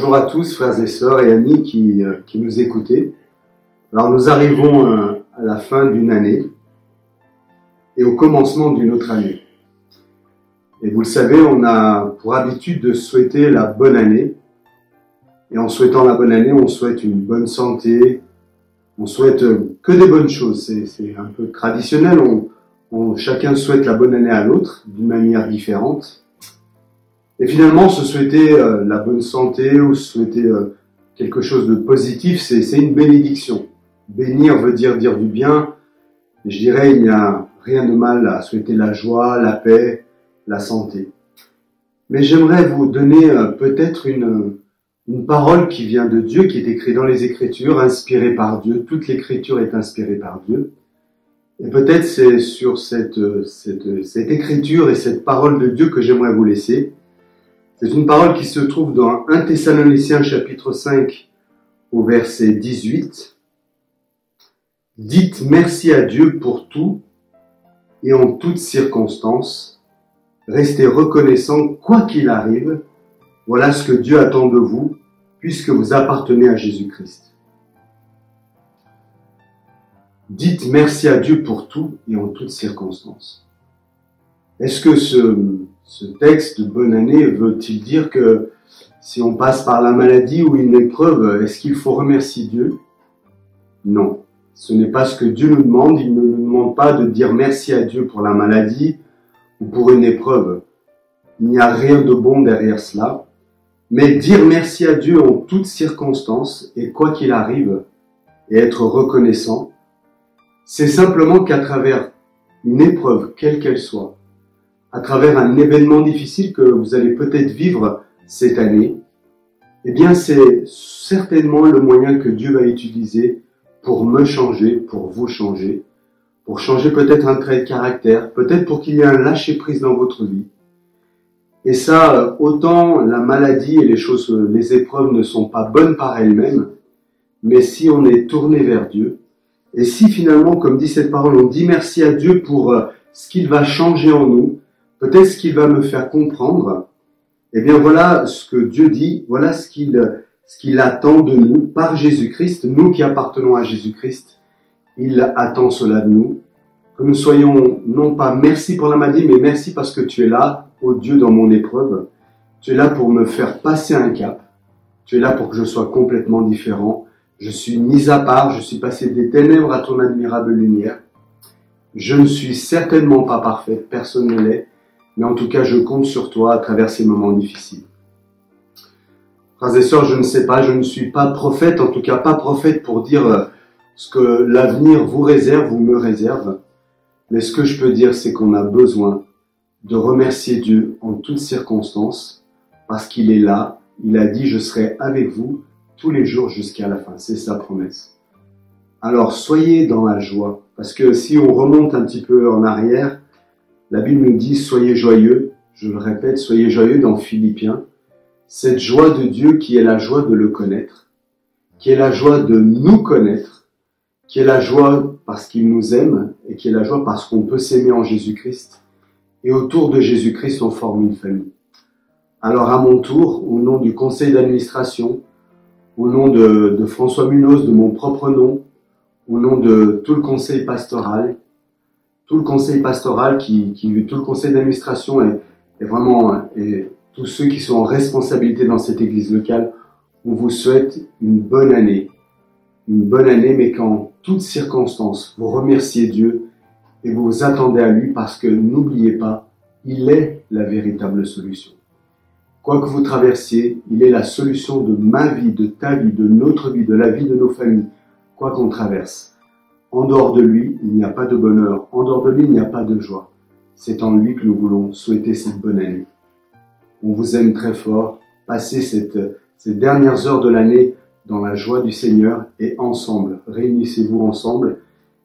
bonjour à tous, frères et sœurs et amis qui nous écoutez. Alors nous arrivons à la fin d'une année et au commencement d'une autre année. Et vous le savez, on a pour habitude de souhaiter la bonne année. Et en souhaitant la bonne année, on souhaite une bonne santé, on souhaite que des bonnes choses. C'est un peu traditionnel, chacun souhaite la bonne année à l'autre d'une manière différente. Et finalement, se souhaiter la bonne santé ou se souhaiter quelque chose de positif, c'est une bénédiction. Bénir veut dire du bien. Et je dirais, il n'y a rien de mal à souhaiter la joie, la paix, la santé. Mais j'aimerais vous donner peut-être une parole qui vient de Dieu, qui est écrite dans les Écritures, inspirée par Dieu. Toute l'Écriture est inspirée par Dieu. Et peut-être c'est sur cette Écriture et cette parole de Dieu que j'aimerais vous laisser. C'est une parole qui se trouve dans 1 Thessaloniciens chapitre 5 au verset 18. Dites merci à Dieu pour tout et en toutes circonstances. Restez reconnaissants quoi qu'il arrive. Voilà ce que Dieu attend de vous puisque vous appartenez à Jésus-Christ. Dites merci à Dieu pour tout et en toutes circonstances. Est-ce que ce texte de bonne année veut-il dire que si on passe par la maladie ou une épreuve, est-ce qu'il faut remercier Dieu? Non, ce n'est pas ce que Dieu nous demande. Il ne nous demande pas de dire merci à Dieu pour la maladie ou pour une épreuve. Il n'y a rien de bon derrière cela. Mais dire merci à Dieu en toutes circonstances et quoi qu'il arrive et être reconnaissant, c'est simplement qu'à travers une épreuve, quelle qu'elle soit, à travers un événement difficile que vous allez peut-être vivre cette année, eh bien c'est certainement le moyen que Dieu va utiliser pour me changer, pour vous changer, pour changer peut-être un trait de caractère, peut-être pour qu'il y ait un lâcher-prise dans votre vie. Et ça, autant la maladie et les épreuves ne sont pas bonnes par elles-mêmes, mais si on est tourné vers Dieu, et si finalement, comme dit cette parole, on dit merci à Dieu pour ce qu'il va changer en nous, peut-être ce qu'il va me faire comprendre, eh bien voilà ce que Dieu dit, voilà ce qu'il attend de nous par Jésus-Christ, nous qui appartenons à Jésus-Christ, il attend cela de nous, que nous soyons non pas merci pour la maladie, mais merci parce que tu es là, ô Dieu, dans mon épreuve, tu es là pour me faire passer un cap, tu es là pour que je sois complètement différent, je suis mis à part, je suis passé des ténèbres à ton admirable lumière, je ne suis certainement pas parfait, personne ne l'est, mais en tout cas, je compte sur toi à travers ces moments difficiles. Frères et sœurs, je ne sais pas, je ne suis pas prophète, en tout cas pas prophète pour dire ce que l'avenir vous réserve ou me réserve. Mais ce que je peux dire, c'est qu'on a besoin de remercier Dieu en toutes circonstances, parce qu'il est là. Il a dit, je serai avec vous tous les jours jusqu'à la fin. C'est sa promesse. Alors, soyez dans la joie, parce que si on remonte un petit peu en arrière, la Bible nous dit, soyez joyeux, je le répète, soyez joyeux dans Philippiens. Cette joie de Dieu qui est la joie de le connaître, qui est la joie de nous connaître, qui est la joie parce qu'il nous aime et qui est la joie parce qu'on peut s'aimer en Jésus-Christ. Et autour de Jésus-Christ, on forme une famille. Alors à mon tour, au nom du conseil d'administration, au nom de François Munoz, de mon propre nom, au nom de tout le conseil pastoral, tout le conseil d'administration et vraiment et tous ceux qui sont en responsabilité dans cette église locale, on vous souhaite une bonne année, mais qu'en toutes circonstances, vous remerciez Dieu et vous vous attendez à lui parce que n'oubliez pas, il est la véritable solution. Quoi que vous traversiez, il est la solution de ma vie, de ta vie, de notre vie, de la vie de nos familles, quoi qu'on traverse. En dehors de lui, il n'y a pas de bonheur. En dehors de lui, il n'y a pas de joie. C'est en lui que nous voulons souhaiter cette bonne année. On vous aime très fort. Passez ces dernières heures de l'année dans la joie du Seigneur et ensemble. Réunissez-vous ensemble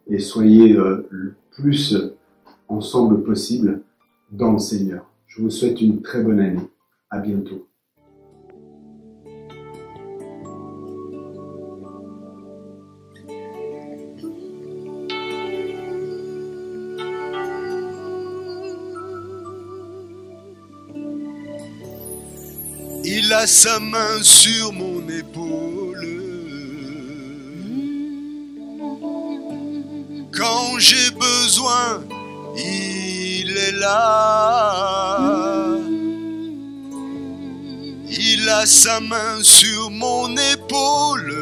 et soyez le plus ensemble possible dans le Seigneur. Je vous souhaite une très bonne année. À bientôt. Il a sa main sur mon épaule. Quand j'ai besoin, il est là. Il a sa main sur mon épaule,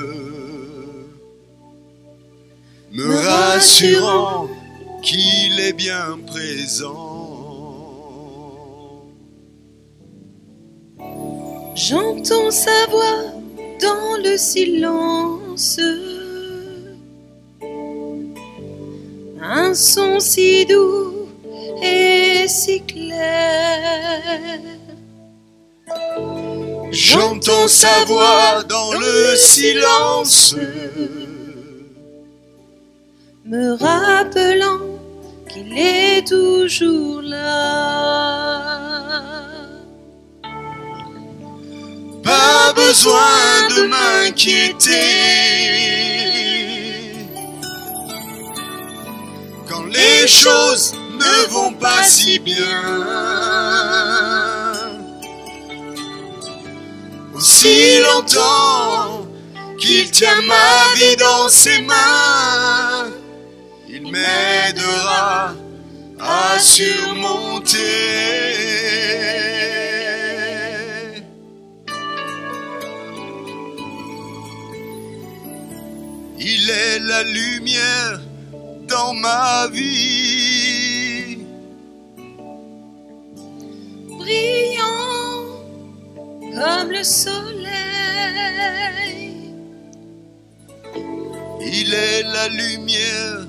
me rassurant qu'il est bien présent. J'entends sa voix dans le silence, un son si doux et si clair. J'entends sa voix dans le silence, me rappelant qu'il est toujours là. Pas besoin de m'inquiéter quand les choses ne vont pas si bien. Aussi longtemps qu'il tient ma vie dans ses mains, il m'aidera à surmonter. Il est la lumière dans ma vie, brillant comme le soleil. Il est la lumière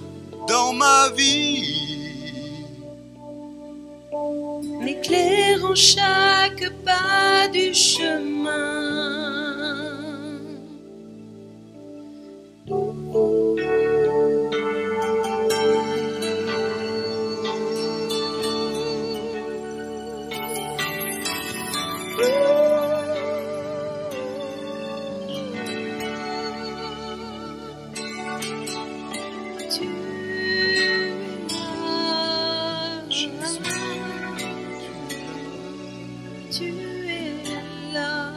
dans ma vie, m'éclairant chaque pas du chemin. Tu es là.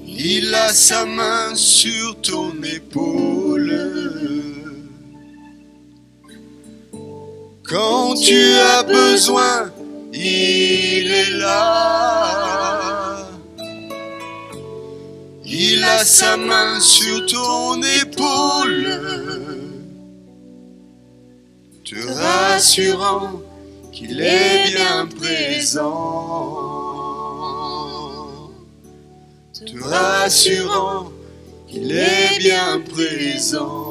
Il a sa main sur ton épaule. Quand tu as besoin, il est là. Il a sa main sur ton épaule, te rassurant qu'il est bien présent. Te rassurant qu'il est bien présent.